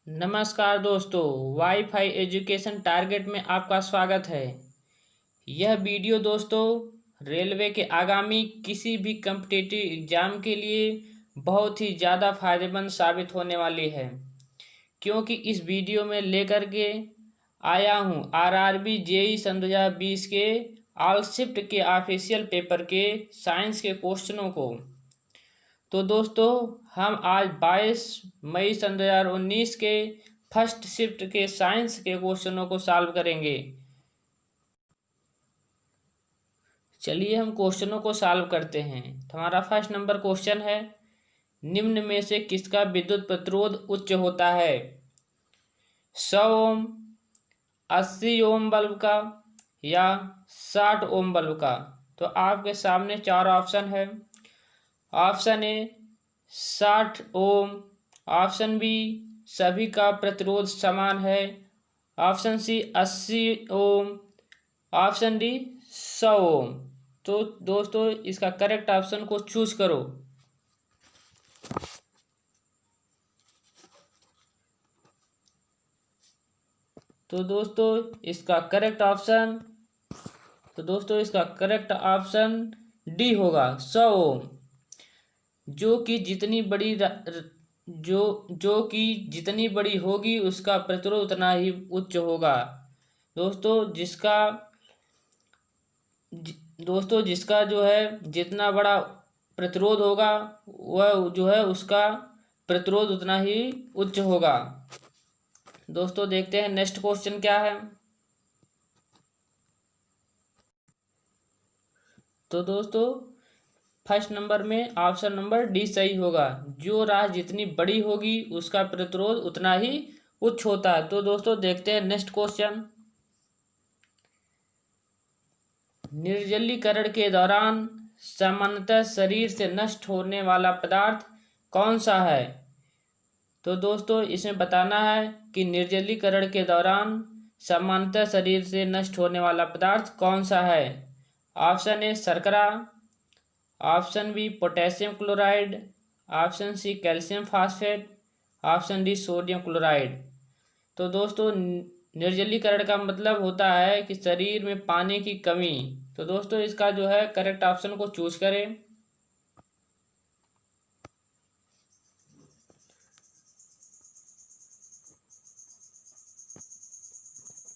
नमस्कार दोस्तों, wifi education target में आपका स्वागत है। यह वीडियो दोस्तों रेलवे के आगामी किसी भी कम्पिटिटिव एग्जाम के लिए बहुत ही ज़्यादा फायदेमंद साबित होने वाली है, क्योंकि इस वीडियो में लेकर के आया हूँ आरआरबी जेई सन 2020 के ऑल शिफ्ट के ऑफिशियल पेपर के साइंस के क्वेश्चनों को। तो दोस्तों हम आज 22 मई सन 2019 के फर्स्ट शिफ्ट के साइंस के क्वेश्चनों को सॉल्व करेंगे। चलिए हम क्वेश्चनों को सॉल्व करते हैं। तो हमारा फर्स्ट नंबर क्वेश्चन है, निम्न में से किसका विद्युत प्रतिरोध उच्च होता है? 100 ओम, 80 ओम बल्ब का या 60 ओम बल्ब का? तो आपके सामने चार ऑप्शन है। Option A 60 ohm, option B सभी का प्रतिरोध समान है, option C 80 ohm, option D 100 ohm. तो दोस्तों इसका करेक्ट ऑप्शन को चूज करो। तो दोस्तों इसका करेक्ट ऑप्शन डी होगा, 100 ओम। जो कि जितनी बड़ी होगी उसका प्रतिरोध उतना ही उच्च होगा। दोस्तों जिसका जो है जितना बड़ा प्रतिरोध होगा वह जो है उसका प्रतिरोध उतना ही उच्च होगा। दोस्तों देखते हैं नेक्स्ट क्वेश्चन क्या है। तो दोस्तों फर्स्ट नंबर में ऑप्शन नंबर डी सही होगा। जो राशि जितनी बड़ी होगी उसका प्रतिरोध उतना ही उच्च होता है। तो दोस्तों देखते हैं नेक्स्ट क्वेश्चन। निर्जलीकरण के दौरान सामान्यतः शरीर से नष्ट होने वाला पदार्थ कौन सा है? तो दोस्तों इसमें बताना है कि निर्जलीकरण के दौरान सामान्यतः शरीर से नष्ट होने वाला पदार्थ कौन सा है। ऑप्शन ए शर्करा, option B potassium chloride, option C calcium phosphate, option D sodium chloride. तो दोस्तों निर्जलीकरण का मतलब होता है कि शरीर में पानी की कमी। तो दोस्तों इसका जो है करेक्ट ऑप्शन को चूज करें।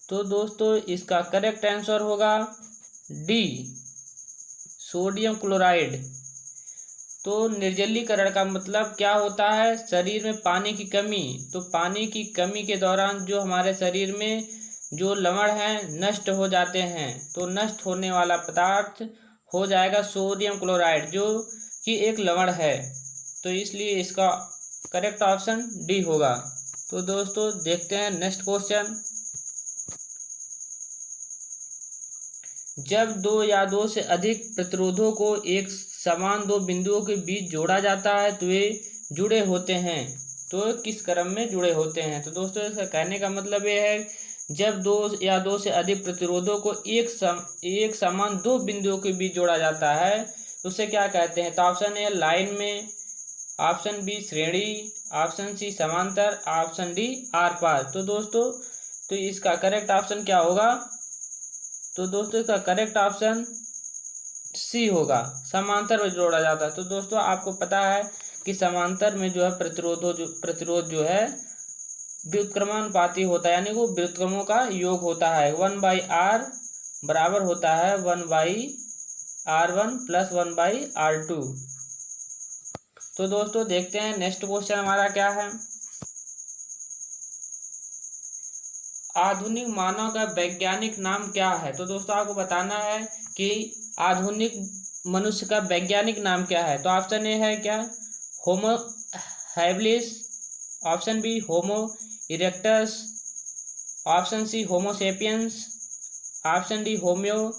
तो दोस्तों इसका करेक्ट आंसर होगा डी सोडियम क्लोराइड। तो निर्जलीकरण का मतलब क्या होता है? शरीर में पानी की कमी। तो पानी की कमी के दौरान जो हमारे शरीर में जो लवण हैं नष्ट हो जाते हैं, तो नष्ट होने वाला पदार्थ हो जाएगा सोडियम क्लोराइड, जो कि एक लवण है। तो इसलिए इसका करेक्ट ऑप्शन डी होगा। तो दोस्तों देखते हैं नेक्स्ट क्वेश्चन। जब दो या दो से अधिक प्रतिरोधों को एक समान दो बिंदुओं के बीच जोड़ा जाता है तो वे जुड़े होते हैं। तो किस क्रम में जुड़े होते हैं? तो दोस्तों इसका कहने का मतलब ये है, जब दो या दो से अधिक प्रतिरोधों को एक समान दो बिंदुओं के बीच जोड़ा जाता है तो उसे क्या कहते हैं? तो ऑप्शन ए लाइन में, ऑप्शन बी श्रेणी, ऑप्शन सी समांतर, ऑप्शन डी आर पार। तो दोस्तों तो इसका करेक्ट ऑप्शन क्या होगा? तो दोस्तों इसका करेक्ट ऑप्शन सी होगा, समांतर में जोड़ा जाता है। तो दोस्तों आपको पता है कि समांतर में जो है प्रतिरोध जो है व्युत्क्रमानुपाती होता है, यानी वो व्युत्क्रमों का योग होता है। 1/r बराबर होता है 1/r1 प्लस 1/r2। तो दोस्तों देखते हैं नेक्स्ट क्वेश्चन हमारा क्या है। आधुनिक मानव का वैज्ञानिक नाम क्या है? तो दोस्तों आपको बताना है कि आधुनिक मनुष्य का वैज्ञानिक नाम क्या है। तो ऑप्शन ए है क्या, होमो हैबिलिस, ऑप्शन बी होमो इरेक्टस, ऑप्शन सी होमो सेपियंस, ऑप्शन डी होम्यो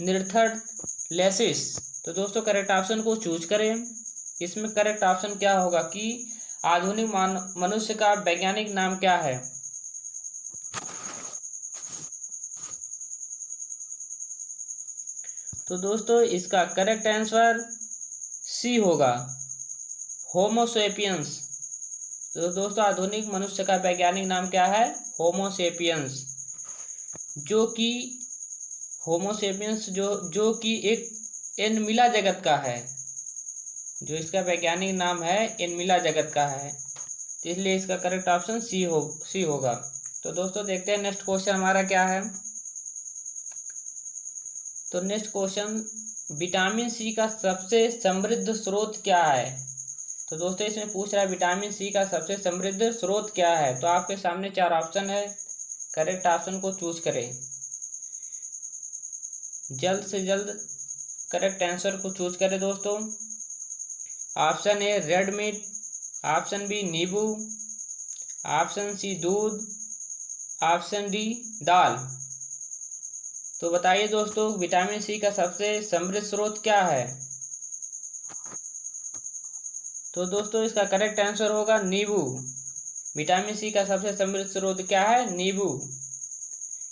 निर्थरलेसिस। तो दोस्तों करेक्ट ऑप्शन को चूज करें। इसमें करेक्ट ऑप्शन क्या होगा कि आधुनिक मनुष्य का वैज्ञानिक नाम क्या है? तो दोस्तों इसका करेक्ट आंसर सी होगा, होमो सेपियंस। तो दोस्तों आधुनिक मनुष्य का वैज्ञानिक नाम क्या है? होमोसेपियंस। जो कि होमोसेपियंस जो कि एक एनमिला जगत का है, जो इसका वैज्ञानिक नाम है एनमिला जगत का है, तो इसलिए इसका करेक्ट ऑप्शन सी होगा। तो दोस्तों देखते हैं नेक्स्ट क्वेश्चन हमारा क्या है। तो नेक्स्ट क्वेश्चन, विटामिन सी का सबसे समृद्ध स्रोत क्या है? तो दोस्तों इसमें पूछ रहा है विटामिन सी का सबसे समृद्ध स्रोत क्या है। तो आपके सामने 4 ऑप्शन है, करेक्ट ऑप्शन को चूज करें। जल्द से जल्द करेक्ट आंसर को चूज करें दोस्तों। Option A red meat, option B नींबू, ऑप्शन सी दूध, ऑप्शन डी दाल। तो बताइए दोस्तों विटामिन सी का सबसे समृद्ध स्रोत क्या है? तो दोस्तों इसका करेक्ट आंसर होगा नींबू। विटामिन सी का सबसे समृद्ध स्रोत क्या है? नींबू,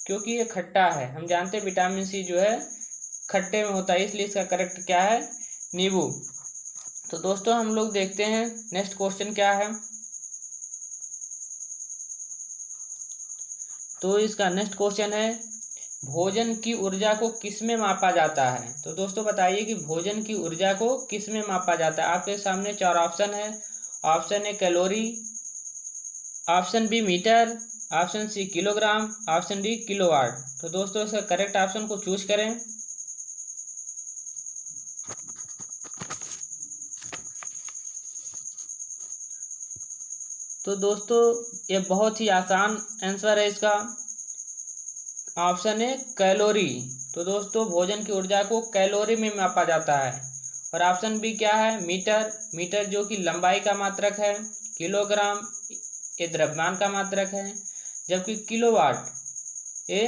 क्योंकि ये खट्टा है। हम जानते हैं विटामिन सी जो है खट्टे में होता है, इसलिए इसका करेक्ट क्या है? नींबू। तो दोस्तों हम लोग देखते हैं नेक्स्ट क्वेश्चन क्या है। तो इसका नेक्स्ट क्वेश्चन है भोजन की ऊर्जा को किस में मापा जाता है? तो दोस्तों बताइए कि भोजन की ऊर्जा को किस में मापा जाता है। आपके सामने 4 ऑप्शन है। Option A calorie, option B metre, option C kilogram, option D kilowatt. तो दोस्तों इसका करेक्ट ऑप्शन को चूज करें। तो दोस्तों ये बहुत ही आसान आंसर है इसका, ऑप्शन है कैलोरी। तो दोस्तों भोजन की ऊर्जा को कैलोरी में मापा जाता है। और ऑप्शन बी क्या है? मीटर। मीटर जो कि लंबाई का मात्रक है। किलोग्राम ये द्रव्यमान का मात्रक है, जबकि किलोवाट ये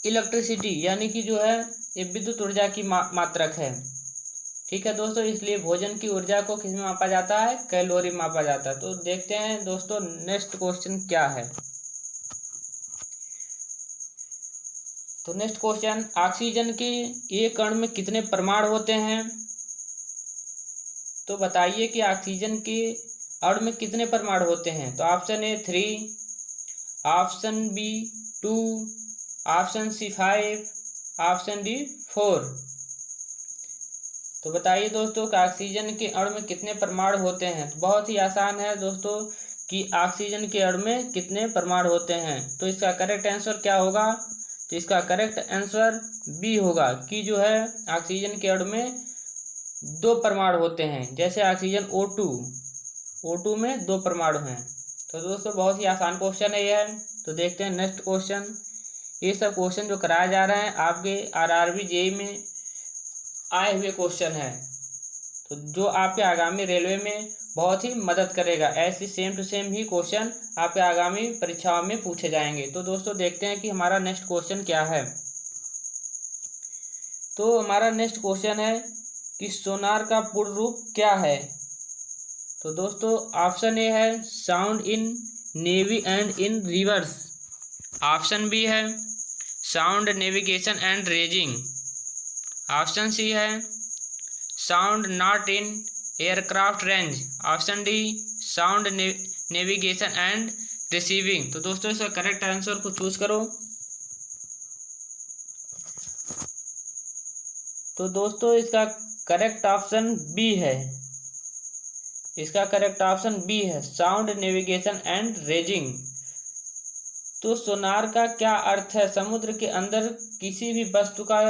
इलेक्ट्रिसिटी यानी कि जो है ये विद्युत ऊर्जा की मात्रक है। ठीक है दोस्तों, इसलिए भोजन की ऊर्जा को किस में मापा जाता है? कैलोरी मापा जाता है। तो देखते हैं दोस्तों नेक्स्ट क्वेश्चन क्या है। तो नेक्स्ट क्वेश्चन, ऑक्सीजन के एक कण में कितने परमाणु होते हैं? तो बताइए कि ऑक्सीजन के अणु में कितने परमाणु होते हैं। तो option A 3, option B 2, option C 5, option D 4। तो बताइए दोस्तों कि ऑक्सीजन के अणु में कितने परमाणु होते हैं। तो बहुत ही आसान है दोस्तों कि ऑक्सीजन के अणु में कितने परमाणु होते हैं। तो इसका करेक्ट आंसर क्या होगा? तो इसका करेक्ट आंसर बी होगा कि जो है ऑक्सीजन के अणु में 2 परमाणु होते हैं। जैसे ऑक्सीजन O2 में 2 परमाणु हैं। तो दोस्तों बहुत ही आसान क्वेश्चन है यह। तो देखते हैं नेक्स्ट क्वेश्चन। ये सब क्वेश्चन जो कराए जा रहे हैं आपके RRB JEE में आए हुए क्वेश्चन है, तो जो आपके आगामी रेलवे में बहुत ही मदद करेगा। ऐसी सेम टू सेम ही क्वेश्चन आपके आगामी परीक्षाओं में पूछे जाएंगे। तो दोस्तों देखते हैं कि हमारा नेक्स्ट क्वेश्चन क्या है। तो हमारा नेक्स्ट क्वेश्चन है कि सोनार का पूर्ण रूप क्या है। तो दोस्तों ऑप्शन ए है sound in navy and in rivers, option B है sound navigation and ranging, option C है sound not in aircraft range, option D sound navigation and receiving. तो दोस्तों इसका करेक्ट आंसर को चूज करो। तो दोस्तों इसका करेक्ट ऑप्शन बी है। इसका करेक्ट ऑप्शन बी है साउंड नेविगेशन एंड रेजिंग। तो सोनार का क्या अर्थ है? समुद्र के अंदर किसी भी वस्तु का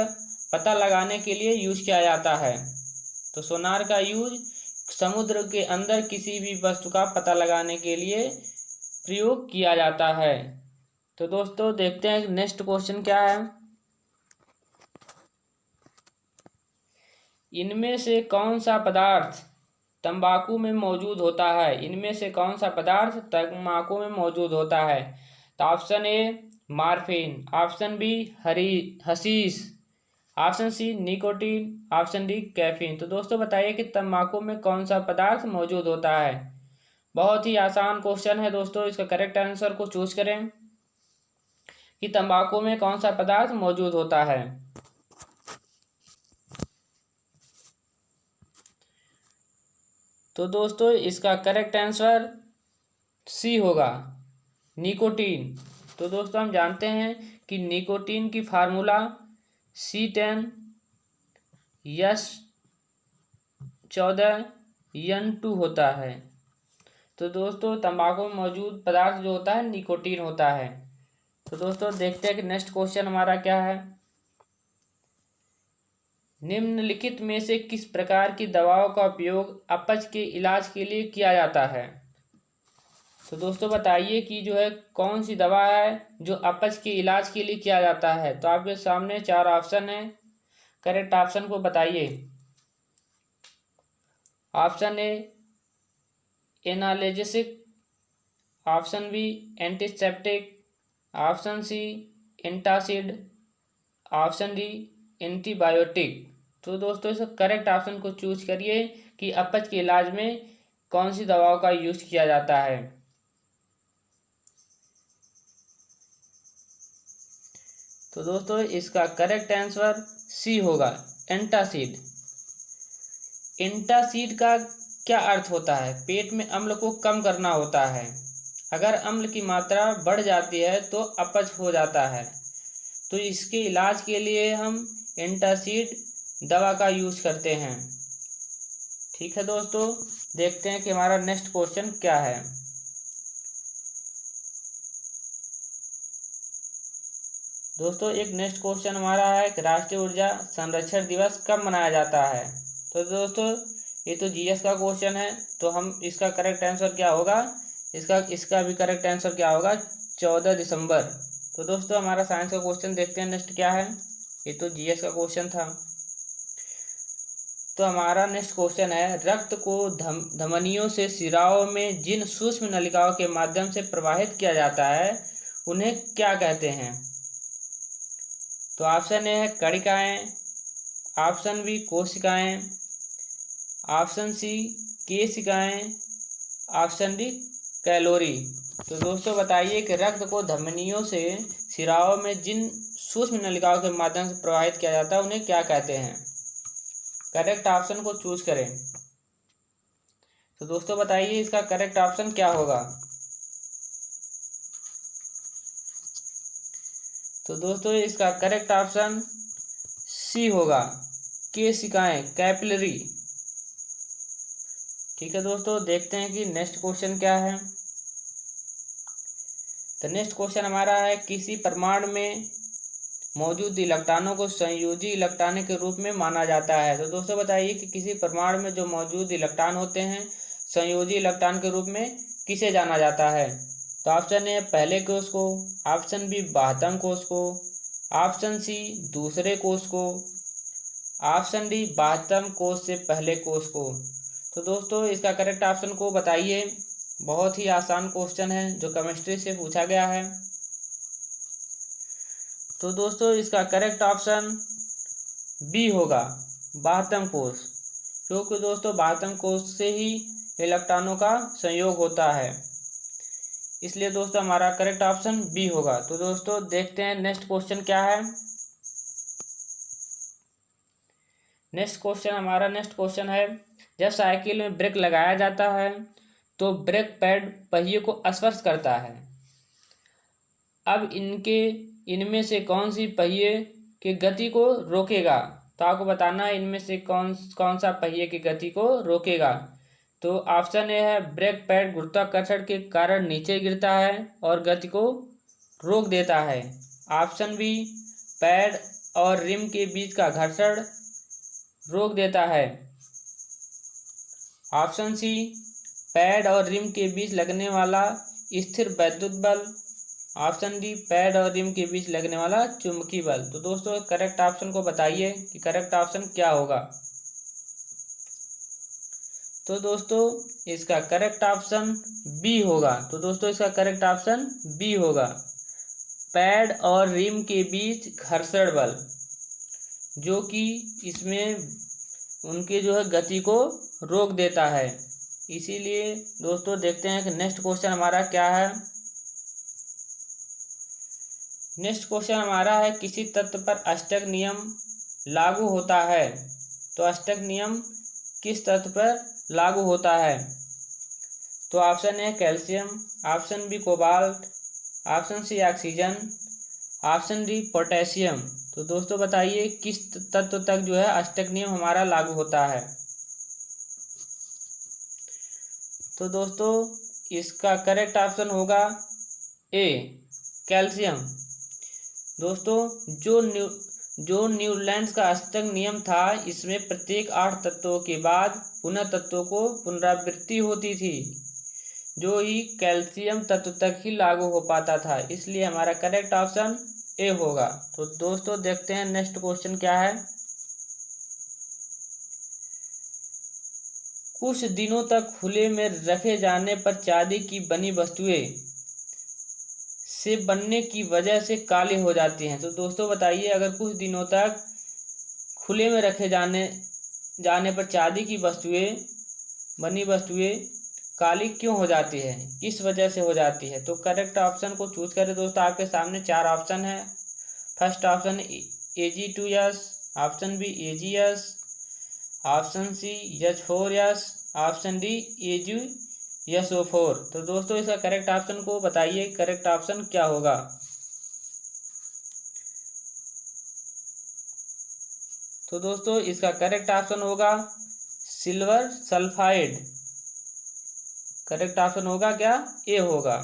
पता लगाने के लिए यूज किया जाता है। तो सोनार का यूज समुद्र के अंदर किसी भी वस्तु का पता लगाने के लिए प्रयोग किया जाता है। तो दोस्तों देखते हैं नेक्स्ट क्वेश्चन क्या है। इनमें से कौन सा पदार्थ तंबाकू में मौजूद होता है? इनमें से कौन सा पदार्थ तंबाकू में मौजूद होता है? तो option A morphine, option B हशीश, option C nicotine, option D caffeine. तो दोस्तों बताइए कि तंबाकू में कौन सा पदार्थ मौजूद होता है। बहुत ही आसान क्वेश्चन है दोस्तों, इसका करेक्ट आंसर को चूज करें कि तंबाकू में कौन सा पदार्थ मौजूद होता है। तो दोस्तों इसका करेक्ट आंसर सी होगा, निकोटीन। तो दोस्तों हम जानते हैं कि निकोटीन की फार्मूला C10H14N2 होता है। तो दोस्तों तंबाकू में मौजूद पदार्थ जो होता है निकोटीन होता है। तो दोस्तों देखते हैं कि नेक्स्ट क्वेश्चन हमारा क्या है। निम्नलिखित में से किस प्रकार की दवाओं का उपयोग अपच के इलाज के लिए किया जाता है। तो दोस्तों बताइए कि जो है कौन सी दवा है जो अपच के इलाज के लिए किया जाता है। तो आपके सामने 4 ऑप्शन है, करेक्ट ऑप्शन को बताइए। Option A analgesic, option B antiseptic, option C antacid, option D antibiotic. तो दोस्तों इस करेक्ट ऑप्शन को चूज करिए कि अपच के इलाज में कौन सी दवाओं का यूज किया जाता है। तो दोस्तों इसका करेक्ट आंसर सी होगा, एंटासिड। एंटासिड का क्या अर्थ होता है, पेट में अम्ल को कम करना होता है। अगर अम्ल की मात्रा बढ़ जाती है तो अपच हो जाता है। तो इसके इलाज के लिए हम एंटासिड दवा का यूज करते हैं। ठीक है दोस्तों, देखते हैं कि हमारा नेक्स्ट क्वेश्चन क्या है। दोस्तों एक नेक्स्ट क्वेश्चन हमारा है कि राष्ट्रीय ऊर्जा संरक्षण दिवस कब मनाया जाता है। तो दोस्तों ये तो जीएस का क्वेश्चन है, तो हम इसका करेक्ट आंसर क्या होगा, इसका भी करेक्ट आंसर क्या होगा, 14 दिसंबर। तो दोस्तों हमारा साइंस का क्वेश्चन देखते हैं नेक्स्ट क्या है। ये तो जीएस का क्वेश्चन था। तो हमारा नेक्स्ट क्वेश्चन है, रक्त को धमनियों से सिराओं में जिन सूक्ष्म नलिकाओं के माध्यम से प्रवाहित किया जाता है उन्हें क्या कहते हैं। तो ऑप्शन ए है कणिकाएं, ऑप्शन बी कोशिकाएं, ऑप्शन सी केशिकाएं, ऑप्शन डी कैलोरी। तो दोस्तों बताइए कि रक्त को धमनियों से सिराओं में जिन सूक्ष्म नलिकाओं के माध्यम से प्रवाहित किया जाता है उन्हें क्या कहते हैं। करेक्ट ऑप्शन को चूज करें। तो दोस्तों बताइए इसका करेक्ट ऑप्शन क्या होगा। तो दोस्तों इसका करेक्ट ऑप्शन सी होगा, केशिकाएं, कैपिलरी। ठीक है दोस्तों, देखते हैं कि नेक्स्ट क्वेश्चन क्या है। तो नेक्स्ट क्वेश्चन हमारा है, किसी परमाणु में मौजूद इलेक्ट्रॉनों को संयोजी इलेक्ट्रॉन के रूप में माना जाता है। तो दोस्तों बताइए कि किसी परमाणु में जो मौजूद इलेक्ट्रॉन होते हैं संयोजी इलेक्ट्रॉन के रूप में किसे जाना जाता है। तो ऑप्शन ए पहले कोष को, ऑप्शन बी 72 कोष को, ऑप्शन सी दूसरे कोष को, ऑप्शन डी 72 कोष से पहले कोष को। तो दोस्तों इसका करेक्ट ऑप्शन को बताइए। बहुत ही आसान क्वेश्चन है जो केमिस्ट्री से पूछा गया है। तो दोस्तों इसका करेक्ट ऑप्शन बी होगा, 72 कोष, क्योंकि दोस्तों 72 कोष से ही इलेक्ट्रॉनों का संयोग होता है, इसलिए दोस्तों हमारा करेक्ट ऑप्शन बी होगा। तो दोस्तों देखते हैं नेक्स्ट क्वेश्चन क्या है। नेक्स्ट क्वेश्चन है, जब साइकिल में ब्रेक लगाया जाता है तो ब्रेक पैड पहिए को स्पर्श करता है। अब इनमें से कौन सी पहिए की गति को रोकेगा। तो आपको बताना है इनमें से कौन सा पहिए की गति को रोकेगा। तो ऑप्शन ए है ब्रेक पैड गुरुत्वाकर्षण के कारण नीचे गिरता है और गति को रोक देता है। ऑप्शन बी पैड और रिम के बीच का घर्षण रोक देता है। ऑप्शन सी पैड और रिम के बीच लगने वाला स्थिर वैद्युत बल। ऑप्शन डी पैड और रिम के बीच लगने वाला चुंबकीय बल। तो दोस्तों करेक्ट ऑप्शन को बताइए कि करेक्ट ऑप्शन क्या होगा। तो दोस्तों इसका करेक्ट ऑप्शन बी होगा। तो दोस्तों इसका करेक्ट ऑप्शन बी होगा, पैड और रिम के बीच घर्षण बल, जो कि इसमें उनके जो है गति को रोक देता है। इसीलिए दोस्तों देखते हैं कि नेक्स्ट क्वेश्चन हमारा क्या है। नेक्स्ट क्वेश्चन हमारा है, किसी तत्व पर अष्टक नियम लागू होता है। तो अष्टक नियम किस तत्व पर लागू होता है? तो option A calcium, option B cobalt, option C oxygen, option D potassium. तो दोस्तों बताइए किस तत्व तक जो है अष्टक नियम हमारा लागू होता है? तो दोस्तों इसका करेक्ट ऑप्शन होगा ए कैल्शियम। दोस्तों जो न्यूलैंड्स का अष्टक नियम था, इसमें प्रत्येक 8 तत्वों के बाद पुनः तत्वों को पुनरावृत्ति होती थी, जो ही कैल्शियम तत्व तक ही लागू हो पाता था। इसलिए हमारा करेक्ट ऑप्शन ए होगा। तो दोस्तों देखते हैं नेक्स्ट क्वेश्चन क्या है। कुछ दिनों तक खुले में रखे जाने पर चांदी की बनी वस्तुएं से बनने की वजह से काली हो जाती हैं। तो दोस्तों बताइए, अगर कुछ दिनों तक खुले में रखे जाने पर चांदी की बनी वस्तुएं काली क्यों हो जाती है, किस वजह से हो जाती है? तो करेक्ट ऑप्शन को चूज करें। दोस्तों आपके सामने 4 ऑप्शन है। First option Ag2S, option B Ag(S), option C H4S, option D Ag(SO4)। तो दोस्तों इसका करेक्ट ऑप्शन को बताइए, करेक्ट ऑप्शन क्या होगा? तो दोस्तों इसका करेक्ट ऑप्शन होगा सिल्वर सल्फाइड। करेक्ट ऑप्शन होगा क्या? ए होगा।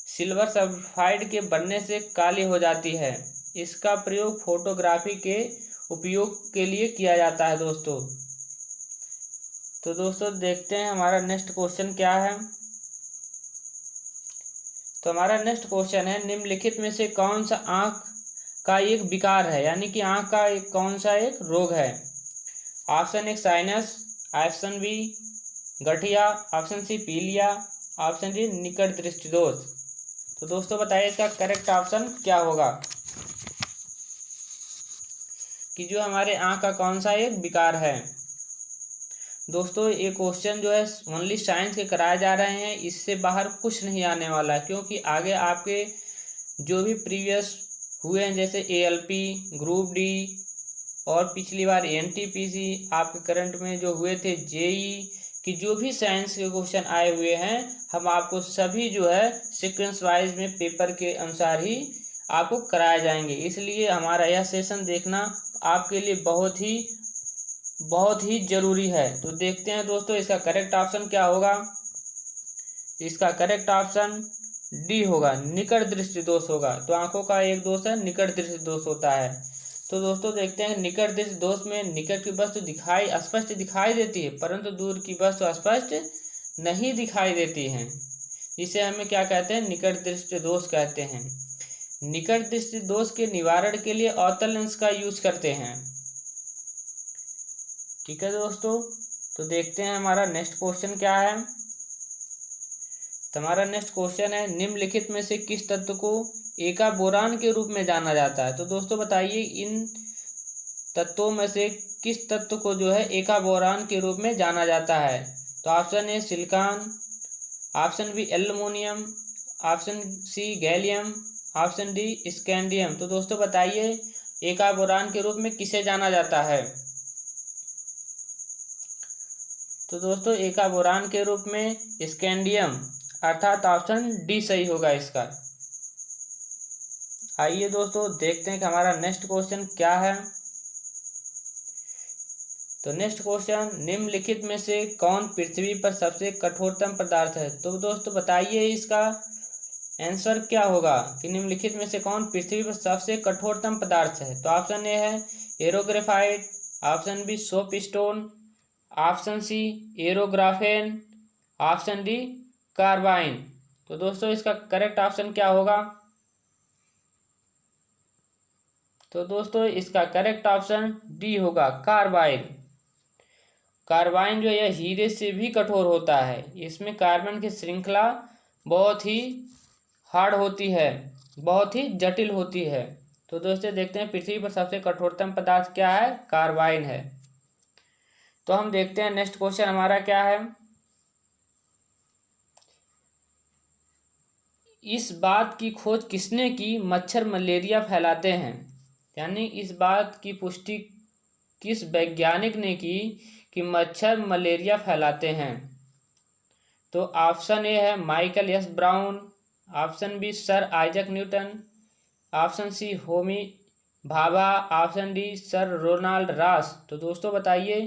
सिल्वर सल्फाइड के बनने से काली हो जाती है। इसका प्रयोग फोटोग्राफी के उपयोग के लिए किया जाता है दोस्तों। तो दोस्तों देखते हैं हमारा नेक्स्ट क्वेश्चन क्या है। तो हमारा नेक्स्ट क्वेश्चन है, निम्नलिखित में से कौन सा आंख का एक विकार है, यानी कि आंख का कौन सा एक रोग है? Option A sinus, option B गठिया, ऑप्शन सी पीलिया, ऑप्शन डी निकट दृष्टि दोष। तो दोस्तों बताइए इसका करेक्ट ऑप्शन क्या होगा कि जो हमारे आंख का कौन सा एक विकार है? दोस्तों ये क्वेश्चन जो है ओनली साइंस के कराए जा रहे हैं, इससे बाहर कुछ नहीं आने वाला, क्योंकि आगे आपके जो भी प्रीवियस हुए हैं जैसे ALP, ग्रुप डी और पिछली बार NTPC, आपके करंट में जो हुए थे JEE कि जो भी साइंस के क्वेश्चन आए हुए हैं, हम आपको सभी जो है सीक्वेंस वाइज में पेपर के अनुसार ही आपको कराए जाएंगे। इसलिए हमारा यह सेशन देखना आपके लिए बहुत ही ज़रूरी है। तो देखते हैं दोस्तों इसका करेक्ट ऑप्शन क्या होगा। इसका करेक्ट ऑप्शन डी होगा, निकट दृष्टि दोष होगा। तो आंखों का एक दोष है, निकट दृष्टि दोष होता है। तो दोस्तों देखते हैं निकट दृष्टि दोष में निकट की वस्तु स्पष्ट दिखाई देती है, परंतु दूर की वस्तु स्पष्ट नहीं दिखाई देती हैं, जिसे हमें क्या कहते हैं? निकट दृष्टि दोष कहते हैं। निकट दृष्टि दोष के निवारण के लिए अवतल लेंस का यूज करते हैं। ठीक है दोस्तों, तो देखते हैं हमारा नेक्स्ट क्वेश्चन क्या है। तो हमारा नेक्स्ट क्वेश्चन है, निम्नलिखित में से किस तत्व को एका बोरान के रूप में जाना जाता है? तो दोस्तों बताइए इन तत्वों में से किस तत्व को जो है एका बोरान के रूप में जाना जाता है? तो option A silicon, option B aluminium, option C gallium, option D scandium. तो दोस्तों बताइए एका बोरान के रूप में किसे जाना जाता है? तो दोस्तों एका बोरान के रूप में स्कैंडियम, अर्थात ऑप्शन डी सही होगा इसका। आइए दोस्तों देखते हैं कि हमारा नेक्स्ट क्वेश्चन क्या है। तो नेक्स्ट क्वेश्चन, निम्नलिखित में से कौन पृथ्वी पर सबसे कठोरतम पदार्थ है? तो दोस्तों बताइए इसका आंसर क्या होगा कि निम्नलिखित में से कौन पृथ्वी पर सबसे कठोरतम पदार्थ है? तो ऑप्शन ए है aerographite, option B soap stone, option C aerographene, option D carbyne. तो दोस्तों इसका करेक्ट ऑप्शन क्या होगा? तो दोस्तों इसका करेक्ट ऑप्शन डी होगा, कार्बाइन। कार्बाइन जो है हीरे से भी कठोर होता है। इसमें कार्बन की श्रृंखला बहुत ही हार्ड होती है, बहुत ही जटिल होती है। तो दोस्तों देखते हैं पृथ्वी पर सबसे कठोरतम पदार्थ क्या है? कार्बाइन है। तो हम देखते हैं नेक्स्ट क्वेश्चन हमारा क्या है। इस बात की खोज किसने की मच्छर मलेरिया फैलाते हैं? यानी इस बात की पुष्टि किस वैज्ञानिक ने की कि मच्छर मलेरिया फैलाते हैं? तो ऑप्शन ए है Michael S Brown, option B sir Isaac Newton, option C Homi Bhabha, option D sir Ronald Ross. तो दोस्तों बताइए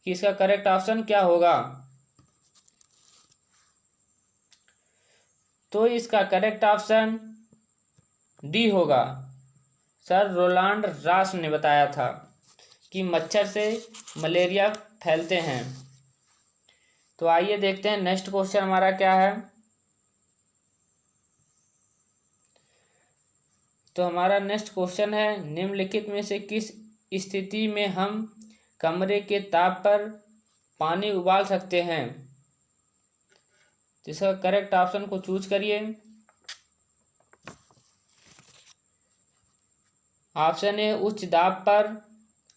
कि इसका करेक्ट ऑप्शन क्या होगा। तो इसका करेक्ट ऑप्शन डी होगा। सर रोनाल्ड रॉस ने बताया था कि मच्छर से मलेरिया फैलते हैं। तो आइए देखते हैं नेक्स्ट क्वेश्चन हमारा क्या है। तो हमारा नेक्स्ट क्वेश्चन है, निम्नलिखित में से किस स्थिति में हम कमरे के ताप पर पानी उबाल सकते हैं? तो इसका करेक्ट ऑप्शन को चूज करिए। ऑप्शन ए उच्च दाब पर,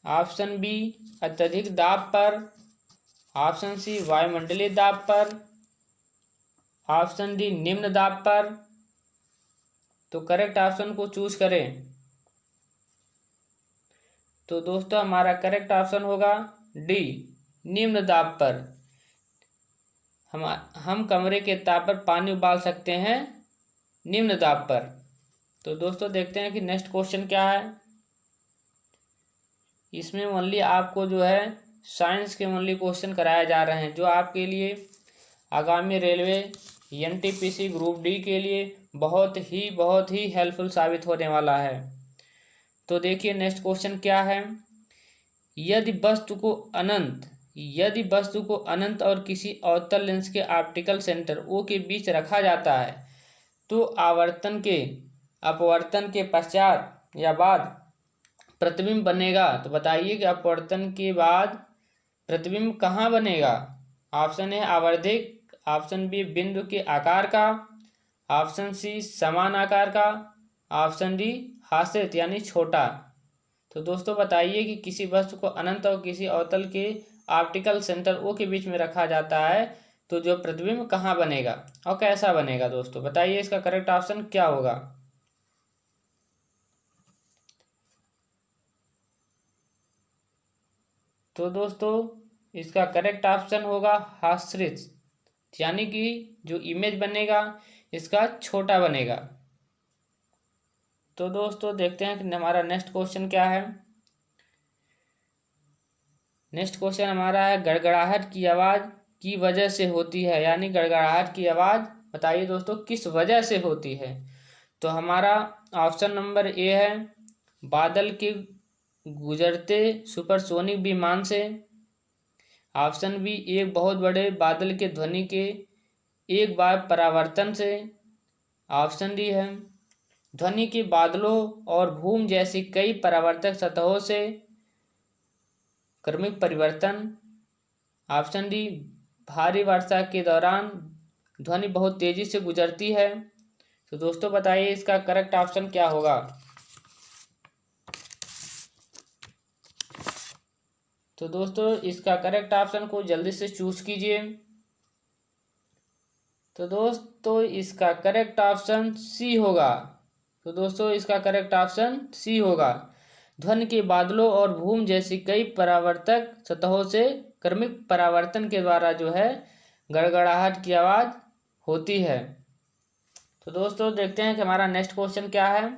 ऑप्शन बी अत्यधिक दाब पर, ऑप्शन सी वायुमंडलीय दाब पर, ऑप्शन डी निम्न दाब पर। तो करेक्ट ऑप्शन को चूज करें। तो दोस्तों हमारा करेक्ट ऑप्शन होगा डी निम्न दाब पर। हम कमरे के ताप पर पानी उबाल सकते हैं निम्न दाब पर। तो दोस्तों देखते हैं कि नेक्स्ट क्वेश्चन क्या है। इसमें ओनली आपको जो है साइंस के ओनली क्वेश्चन कराए जा रहे हैं, जो आपके लिए आगामी रेलवे एनटीपीसी ग्रुप डी के लिए बहुत ही हेल्पफुल साबित होने वाला है। तो देखिए नेक्स्ट क्वेश्चन क्या है। यदि वस्तु को अनंत और किसी अवतल लेंस के ऑप्टिकल सेंटर ओ के बीच रखा जाता है तो अपवर्तन के पश्चात या बाद प्रतिबिंब बनेगा। तो बताइए कि अपवर्तन के बाद प्रतिबिंब कहाँ बनेगा। ऑप्शन ए आवर्धिक, ऑप्शन बी बिंदु के आकार का, ऑप्शन सी समान आकार का, ऑप्शन डी हास्यरहित यानी छोटा। तो दोस्तों बताइए कि किसी वस्तु को अनंत और किसी अवतल के ऑप्टिकल सेंटर ओ के बीच में रखा जाता है तो जो प्रतिबिंब कहाँ बनेगा और कैसा बनेगा। दोस्तों बताइए इसका करेक्ट ऑप्शन क्या होगा। तो दोस्तों इसका करेक्ट ऑप्शन होगा हास्यरहित, यानी कि जो इमेज बनेगा इसका छोटा बनेगा। तो दोस्तों देखते हैं कि हमारा नेक्स्ट क्वेश्चन क्या है। नेक्स्ट क्वेश्चन हमारा है गड़गड़ाहट की आवाज़ की वजह से होती है, यानी गड़गड़ाहट की आवाज़ बताइए दोस्तों किस वजह से होती है। तो हमारा ऑप्शन नंबर ए है बादल के गुजरते सुपरसोनिक विमान से, ऑप्शन बी एक बहुत बड़े बादल के ध्वनि के एक बार परावर्तन से, ऑप्शन डी है ध्वनि के बादलों और भूम जैसी कई परावर्तक सतहों से क्रमिक परिवर्तन, ऑप्शन डी भारी वर्षा के दौरान ध्वनि बहुत तेजी से गुजरती है। तो दोस्तों बताइए इसका करेक्ट ऑप्शन क्या होगा। तो दोस्तों इसका करेक्ट ऑप्शन को जल्दी से चूज कीजिए। तो दोस्तों इसका करेक्ट ऑप्शन सी होगा। तो दोस्तों इसका करेक्ट ऑप्शन सी होगा। ध्वनि के बादलों और भूम जैसी कई परावर्तक सतहों से क्रमिक परावर्तन के द्वारा जो है गड़गड़ाहट की आवाज़ होती है। तो दोस्तों देखते हैं कि हमारा नेक्स्ट क्वेश्चन क्या है।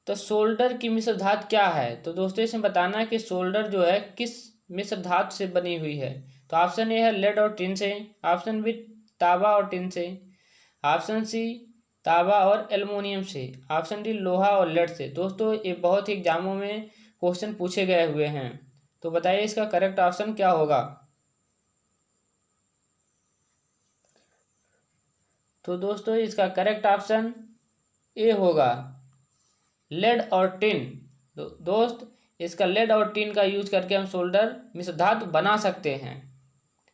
तो सोल्डर की मिश्र धातु क्या है। तो दोस्तों इसमें बताना है कि सोल्डर जो है किस मिश्र धातु से बनी हुई है। तो ऑप्शन ए है लेड और टिन से, ऑप्शन बी तांबा और टिन से, ऑप्शन सी तांबा और एल्युमिनियम से, ऑप्शन डी लोहा और लेड से। दोस्तों ये बहुत ही एग्जामों में क्वेश्चन पूछे गए हुए हैं। तो बताइए इसका करेक्ट ऑप्शन क्या होगा। तो दोस्तों इसका करेक्ट ऑप्शन ए होगा लेड और टिन। दोस्त इसका लेड और टिन का यूज करके हम सोल्डर मिश्र धातु बना सकते हैं,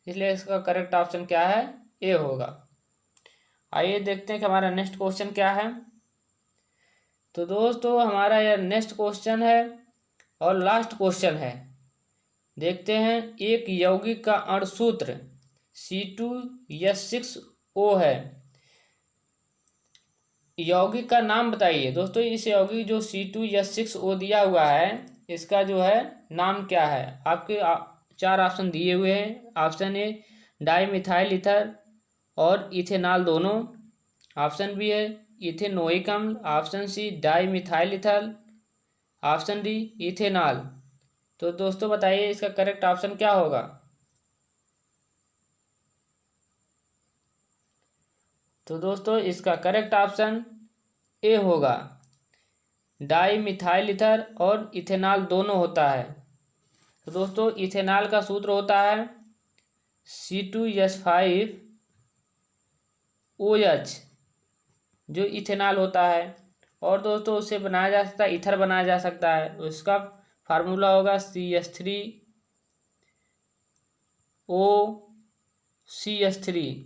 इसलिए इसका करेक्ट ऑप्शन क्या है, ए होगा। आइए देखते हैं कि हमारा नेक्स्ट क्वेश्चन क्या है। तो दोस्तों हमारा यह नेक्स्ट क्वेश्चन है और लास्ट क्वेश्चन है। देखते हैं एक यौगिक का अणुसूत्र C2H6O है। यौगिक का नाम बताइए। दोस्तों इस यौगिक जो C2H6O दिया हुआ है इसका जो है नाम क्या है। आपके चार ऑप्शन दिए हुए हैं। Option A di methyl ether और इथेनॉल दोनों। ऑप्शन बी है इथेनोइक अम्ल। Option C di methyl ether. Option D ethanol. तो दोस्तों बताइए इसका करेक्ट ऑप्शन क्या होगा। तो दोस्तों इसका करेक्ट ऑप्शन ए होगा। डाई मिथाइल ईथर और इथेनॉल दोनों होता है। तो दोस्तों इथेनॉल का सूत्र होता है C2H5OH, जो इथेनॉल होता है। और दोस्तों उससे बनाया जा सकता है, ईथर बनाया जा सकता है। उसका फार्मूला होगा CH3OCH3।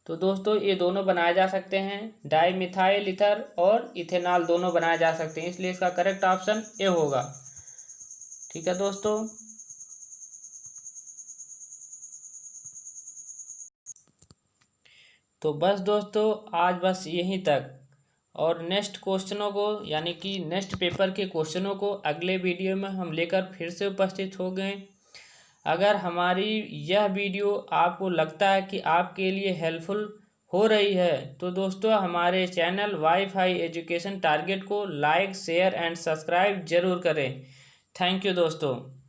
तो दोस्तों ये दोनों बनाए जा सकते हैं, डाई मिथाइल ईथर और इथेनॉल दोनों बनाए जा सकते हैं, इसलिए इसका करेक्ट ऑप्शन ए होगा। ठीक है दोस्तों। तो बस दोस्तों आज बस यहीं तक, और नेक्स्ट क्वेश्चनों को यानी कि नेक्स्ट पेपर के क्वेश्चनों को अगले वीडियो में हम लेकर फिर से उपस्थित हो गए। अगर हमारी यह वीडियो आपको लगता है कि आपके लिए हेल्पफुल हो रही है तो दोस्तों हमारे चैनल वाईफाई एजुकेशन टारगेट को लाइक शेयर एंड सब्सक्राइब जरूर करें। थैंक यू दोस्तों।